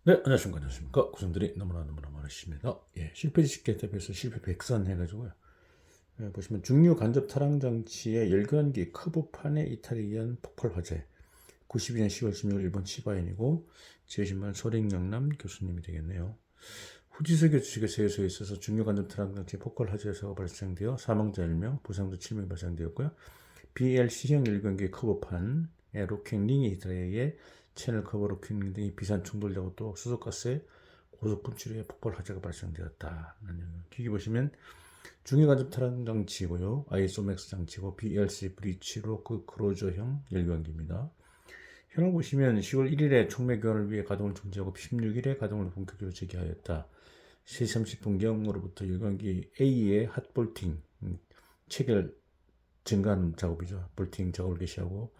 네, 안녕하십니까. 안녕하십니까. 구성들이 너무나 많으십니다. 예, 실패 지식계 대표에서 실패 백선 해가지고요. 예, 보시면 중류 간접 타랑 장치의 열관기 커브판의 이탈에 의한 폭발 화재. 92년 10월 16일 일본 치바현이고 지으신 소림영남 교수님이 되겠네요. 후지석의 주식의 세수에 있어서 중류 간접 타랑 장치 폭발 화재가 발생되어 사망자 1명, 부상자 7명이 발생되었고요. BLC형 열관기 커브판의 로킹 링이 이탈에 의해 채널 커버 로킹 등이 비산 충돌되고 또 수소가스의 고속 분출에 폭발 화재가 발생되었다. 기기 보시면 중위 간접 타랑 장치고요. ISOMAX 장치고 BLC 브리치 로크 크로저형 열관기입니다. 현황 보시면 10월 1일에 촉매 교환을 위해 가동을 중지하고 16일에 가동을 본격적으로 재개하였다. 3시 30분경으로부터 열관기 A의 핫볼팅 체결 증가하는 작업이죠. 볼팅 작업을 개시하고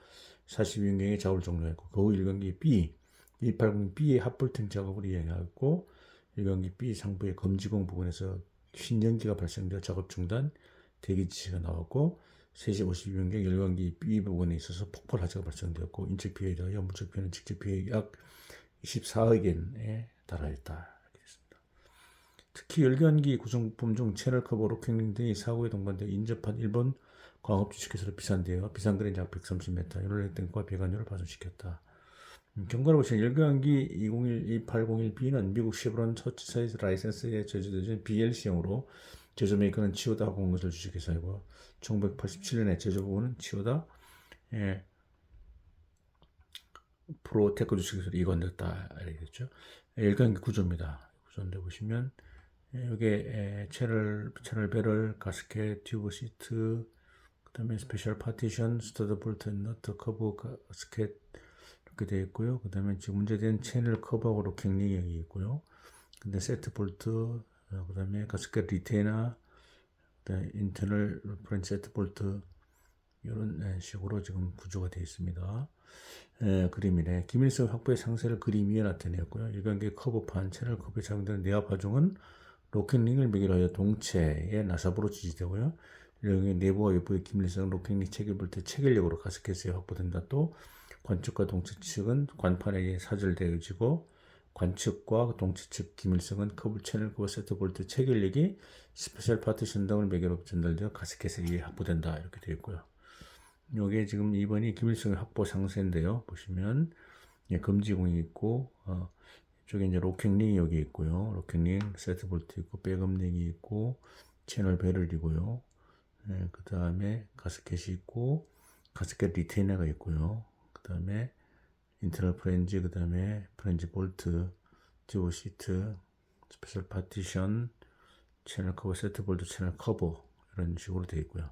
42분경에 작업을 종료했고 그 후 일간기 B 280B의 핫볼팅 작업을 이행하고 일간기 B 상부의 검지공 부근에서 신연기가 발생되어 작업 중단 대기 지시가 나왔고 3시 52분경 일간기 B 부근에 있어서 폭발 화재가 발생되었고 인적 피해에 더하여 물적 피해는 직접 피해 약 24억엔에 달하였다. 특히 열관기 구성부품 중 채널 커버, 로킹 등이 사고에 동반되어 인접한 일본 광업 주식회사로 비산되어 비상거래 약 130m, 연료액 등과 배관료를 파손시켰다. 경과를 보시면 열관기 2012-801B는 미국 쉐브론 서치사이즈 라이센스에 제조되는 BLC형으로 제조 메이커는 치오다 공건설 주식회사이고 1987년에 제조 부분은 치오다 프로테크 주식회사로 이관됐다. 이랬죠. 열관기 구조입니다. 구조인데 보시면 여기에 채널 배럴, 가스켓, 튜브 시트, 그 다음에 스페셜 파티션, 스터드 볼트, 너트, 커브, 가스켓 이렇게 되어 있고요. 그 다음에 지금 문제된 채널 커버하고 로킹 링이 여기 있고요. 근데 세트 볼트, 그 다음에 가스켓 리테이너, 그다음에 인터널 프렌치 세트 볼트 이런 식으로 지금 구조가 되어 있습니다. 그림이네. 기밀성 확보의 상세를 그림 위에 나타내었고요. 일관계 커브판, 채널 커브에 작용되는 내압 하중은 로켓링을 매개로 하여 동체의 나사부로 지지되고요. 이런 내부와 외부의 기밀성 로켓링 체결볼트 체결력으로 가스켓에 확보된다. 또 관측과 동체 측은 관판에 사절되어지고 관측과 동체 측 기밀성은 커브 채널 커브 세트 볼트 체결력이 스페셜 파티션 등을 매개로 전달되어 가스켓에 의해 확보된다. 이렇게 되어 있고요. 요게 지금 2번이 기밀성 확보 상세인데요. 보시면 검지공이 있고 이쪽에 이제 로킹링이 여기 있고요. 로킹링 세트 볼트 있고 백업링이 있고 채널 배럴이고요. 그 다음에 가스켓이 있고 가스켓 리테이너가 있고요. 그 다음에 인터널 프렌지, 그 다음에 프렌지 볼트, 튜브 시트, 스페셜 파티션, 채널 커버, 세트 볼트, 채널 커버 이런 식으로 되어 있고요.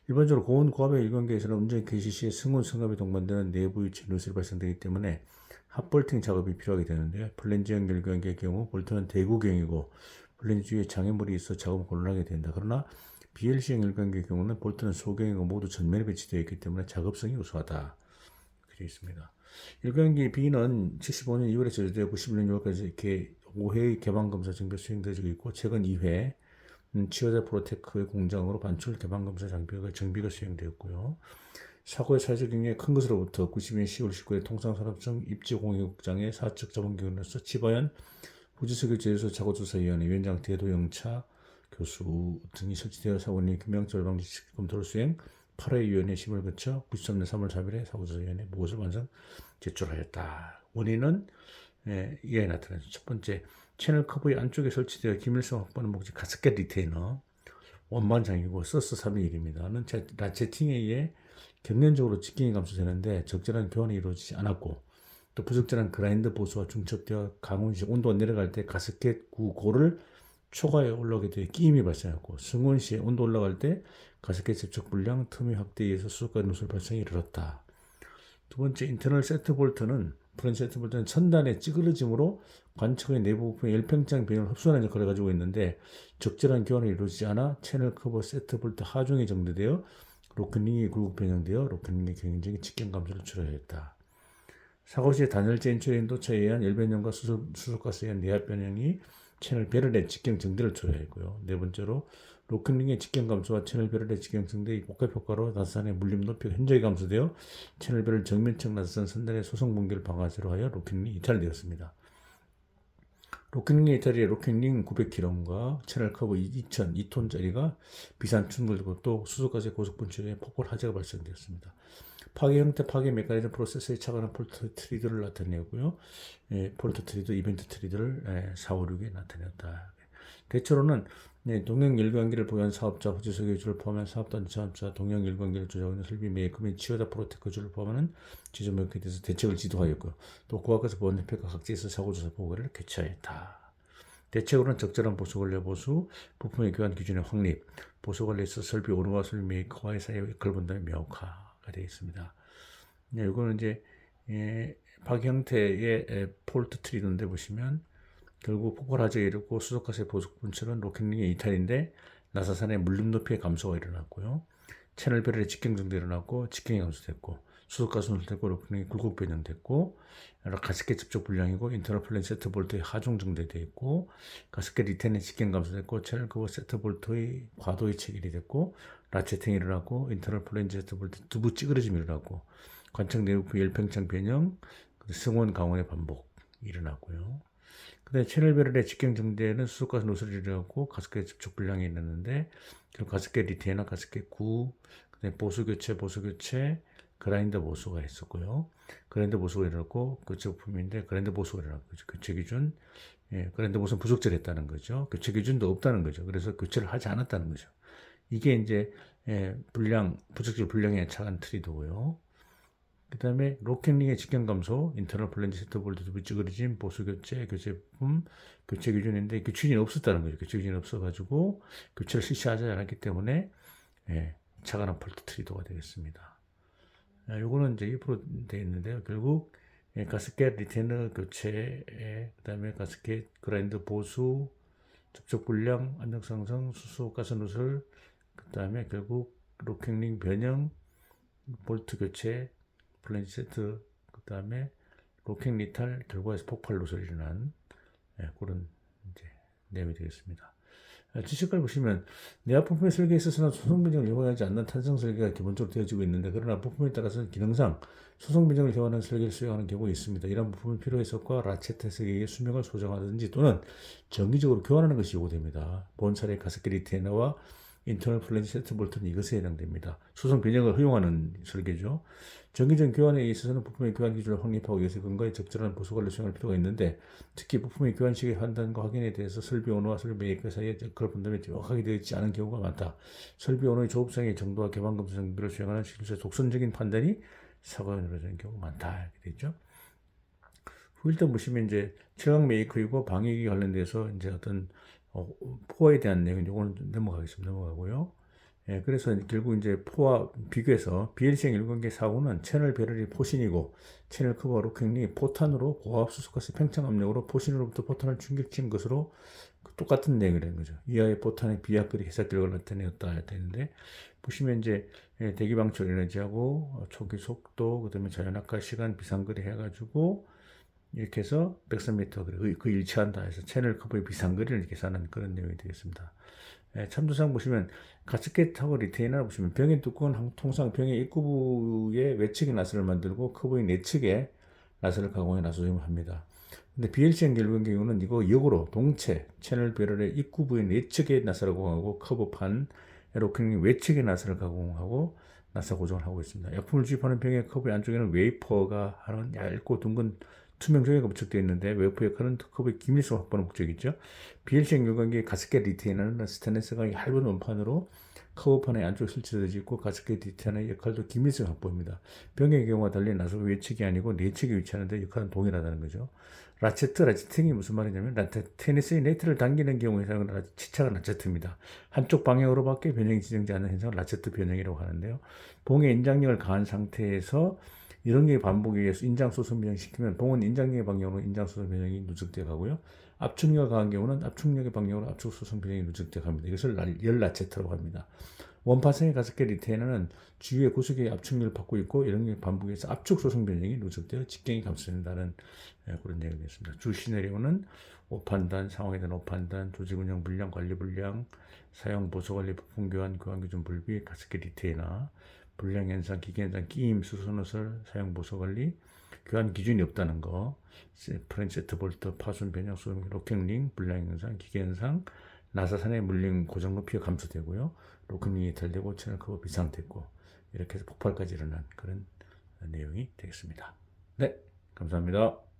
일반적으로 고온 고압의 일관계에서는 운전 개시 시에 승온 승합이 동반되는 내부 유체 누설이 발생되기 때문에 핫볼팅 작업이 필요하게 되는데요. 플랜지형 열관계의 경우 볼트는 대구경이고 플랜지 주위에 장애물이 있어 작업을 곤란하게 된다. 그러나 BLC형 열관계의 경우는 볼트는 소경이고 모두 전면에 배치되어 있기 때문에 작업성이 우수하다. 이렇게 되어 있습니다. 열관계 B는 75년 2월에 제조되어 91년 6월까지 이렇게 5회의 개방검사 정비 수행되고 있고 최근 2회 치어자 프로테크의 공장으로 반출 개방검사 정비가 수행되었고요. 사고의 사회적 영향이 큰 것으로부터 92년 10월 19일 통상산업청 입지공유국장의 사측 자문기관으로서 치바현 후지석의 제주소 사고조사위원회 위원장 대도영차 교수 등이 설치되어 사고인 김영철 방지 검토를 수행 8회 위원회 심을 거쳐 93년 3월 4일에 사고조사위원회 보고서를 완성 제출하였다. 원인은 이에 나타났죠. 첫 번째, 채널 커브의 안쪽에 설치되어 기밀성 확보하는 목적 가스켓 리테이너 원반장이고 서스 321입니다. 라체팅에 의해 경련적으로 직경이 감소되는데 적절한 교환이 이루어지지 않았고 또 부적절한 그라인더 보수와 중첩되어 강원 시 온도가 내려갈 때 가스켓 구고를 초과에 올라오게 되어 끼임이 발생했고 승온 시에 온도 올라갈 때 가스켓 접촉 불량 틈의 확대에 의해서 수소가 누설 발생에 이르렀다. 두 번째 인터널 세트 볼트는 프렌치 세트 볼트는 천단의 찌그러짐으로 관측의 내부 부분의 열팽창 변형을 흡수하는 역할을 가지고 있는데 적절한 교환이 이루어지지 않아 채널 커버 세트 볼트 하중이 정대되어 로킹링이 굴곡 변형되어 로킹링의 경행적인 직경 감소를 초래했다. 사고 시에 단열재 인출 인도차에 의한 열변형과 수소가스에 의한 내압 변형이 채널 배럴의 직경 정대를 초래했고요. 네 번째로 로킹링의 직경 감소와 채널 배럴의 직경 정대의 복합 효과로 나사산의 물림 높이가 현저히 감소되어 채널 배럴 정면측 나사산 선단의 소성 붕괴를 방아쇠로 하여 로킹링이 이탈되었습니다. 로킹링 이탈리아 로킹링 900kg과 채널 커브 2톤짜리가 비산 충돌되고 또 수소가스의 고속분출에 폭발 화재가 발생되었습니다. 파괴 형태 파괴 메커니즘 프로세스에 차가운 폴트 트리드를 나타내고요. 폴트 트리드, 이벤트 트리드를 4, 5, 6에 나타냈다. 대체로는 동형 일관기를 보유한 사업자, 후지 설계주를 포함한 사업단 사업자, 동형 일관기를 조작하는 설비 메이커 및 치어다 프로테크주를 포함하는 지점 메이커에 대해서 대책을 지도하였고요. 또 고압가스 보안 협회가 각지에서 사고조사 보고를 개최했다. 대책으로는 적절한 보수관리 보수, 부품의 교환 기준의 확립, 보수관리에 있어 설비 오너와 설비 메이커와의 사이의 역할 분담이 명확화가 되어 있습니다. 이거는 이제 파괴 형태의 폴트 트리드인데 보시면 결국 폭발 화재가 일어났고 수소가스의 보석 분출은 로켓링의 이탈인데 나사산의 물림 높이의 감소가 일어났고요. 채널 배럴의 직경 정도 일어났고 직경이 감소됐고 수소가스 누설됐고 로켓링이 굴곡 변형됐고 가스켓 접촉 불량이고 인터널 플랜 세트 볼트의 하중 정대되어 있고 가스켓 리텐의 직경 감소됐고 채널 커버 세트 볼트의 과도의 체결이 됐고 라체팅이 일어났고 인터널 플랜 세트 볼트 두부 찌그러짐이 일어났고 관청 내부의 열팽창 변형 승원 강원의 반복 일어났고요. 근데 채널 배럴의 직경 정대는 수소가스 노즐이 일어났고 가스켓 접촉 불량이 있었는데 그리고 가스켓 리테이너, 가스켓 구, 그다음에 보수 교체, 그라인더 보수가 있었고요. 그라인더 보수가 일어났고 교체 부품인데 그라인더 보수가 일어났고 교체 기준, 그라인더 보수는 부적절했다는 거죠. 교체 기준도 없다는 거죠. 그래서 교체를 하지 않았다는 거죠. 이게 이제 부적절 불량에 차간 트리드고요. 그 다음에 로켓링의 직경 감소, 인터널 플랜지 세트 볼트 두부 찌그러짐, 보수 교체, 교체 부품, 교체 기준인데 교체 기준이 없었다는 거죠. 교체 기준이 없어가지고 교체를 실시하지 않았기 때문에 차가운 폴트 트리도가 되겠습니다. 요거는 이제 1% 되어 있는데요. 결국 가스켓 리테너 교체, 그 다음에 가스켓 그라인더 보수, 접촉 불량, 안정 상승, 수소 가스 누설, 그 다음에 결국 로켓링 변형, 볼트 교체, 플랜지 세트, 그 다음에 로켓 리탈 결과에서 폭발 누설이 일어난 그런 이제 내용이 되겠습니다. 지식을 보시면 내압 부품의 설계에 있어서는 소송 변경을 요구하지 않는 탄성 설계가 기본적으로 되어지고 있는데 그러나 부품에 따라서는 기능상 소송 변경을 요구하는 설계를 수행하는 경우가 있습니다. 이런 부품의 필요 해석과 라체트 설계의 수명을 조정하든지 또는 정기적으로 교환하는 것이 요구됩니다. 본 사례 가스켓 리테이너와 인터널 플랜지 세트 볼트는 이것에 해당됩니다. 소송 변경을 허용하는 설계죠. 정기적 교환에 있어서는 부품의 교환 기준을 확립하고 이것에 근거해 적절한 보수관리 수행할 필요가 있는데 특히 부품의 교환 시기의 판단과 확인에 대해서 설비 오너와 설비 메이커 사이에 역할 분담이 명확하게 되어 있지 않은 경우가 많다. 설비 오너의 조업상의 정도와 개방 검사 정비를 수행하는 실제 독선적인 판단이 사고가 이루어지는 경우가 많다. 이렇게 되죠. 일단 보시면 이제 최강 메이커이고 방역이 관련돼서 이제 어떤 포화에 대한 내용은 이거는 넘어가고요. 그래서 결국 이제 포와 비교해서 BLC형 일관계 사고는 채널 배럴이 포신이고 채널 커버 로킹이 포탄으로 고압 수소가스 팽창 압력으로 포신으로부터 포탄을 충격친 것으로 똑같은 내용이라는 거죠. 이하의 포탄의 비약거리 해석 결과를 나타내었다 되는데 보시면 이제 대기 방출 에너지하고 초기 속도 그다음에 자연학과 시간 비상거리 해가지고 이렇게 해서 103m 그 일치한다 해서 채널 커버의 비상거리를 계산하는 그런 내용이 되겠습니다. 참조상 보시면 가스켓하고 리테이너를 보시면 병의 뚜껑은 통상 병의 입구부에 외측에 나사를 만들고 커버의 내측에 나사를 가공해 나소임을 합니다. 근데 BLC형 결국의 경우는 이거 역으로 동체 채널 배럴의 입구부의 내측에 나사를 가공하고 커버판 로킹 외측에 나사를 가공하고 나사 고정을 하고 있습니다. 약품을 주입하는 병의 커버 안쪽에는 웨이퍼가 하는 얇고 둥근 투명 종이가 부착되어 있는데 웨이퍼 역할은 커버의 기밀성 확보는 목적이죠. BLC형 열광기의 가스켓 리테이너는 스테인리스가 얇은 원판으로 커버판의 안쪽에 설치되어 있고 가스켓 리테이너의 역할도 기밀성 확보입니다. 병의 경우와 달리 나소가 외측이 아니고 내측에 위치하는데 역할은 동일하다는 거죠. 라체팅이 무슨 말이냐면 테니스의 네트를 당기는 경우에 사용하는 치착은 라체트입니다. 한쪽 방향으로밖에 변형이 지정되지 않는 현상을 라체트 변형이라고 하는데요. 봉에 인장력을 가한 상태에서 이런 게 반복에 의해서 인장 소선 변형시키면 봉은 인장력의 방향으로 인장 소선 변형이 누적되어 가고요. 압축력을 가한 경우는 압축력의 방향으로 압축 소선 변형이 누적되어 갑니다. 이것을 열 라체트라고 합니다. 원파성의 가스켓 리테이너는 주위의 구석의 압축력을 받고 있고 이런 게 반복해서 압축 소성 변형이 누적되어 직경이 감소된다는 그런 내용이 있습니다. 주 시나리오는 오판단, 상황에 대한 오판단, 조직 운영 불량, 관리 불량, 사용 보수 관리 부품 교환, 교환 기준 불비, 가스켓 리테이너, 불량 현상, 기계 현상, 끼임, 수소 누설, 사용 보수 관리, 교환 기준이 없다는 거, 프렌치 세트볼트, 파손, 변형, 소음, 로킹링, 불량 현상, 기계 현상, 나사산의 물림 고정급 피해 감소되고요. 로킹링이 이탈되고 채널 커버 비상됐고 이렇게 해서 폭발까지 일어난 그런 내용이 되겠습니다. 네, 감사합니다.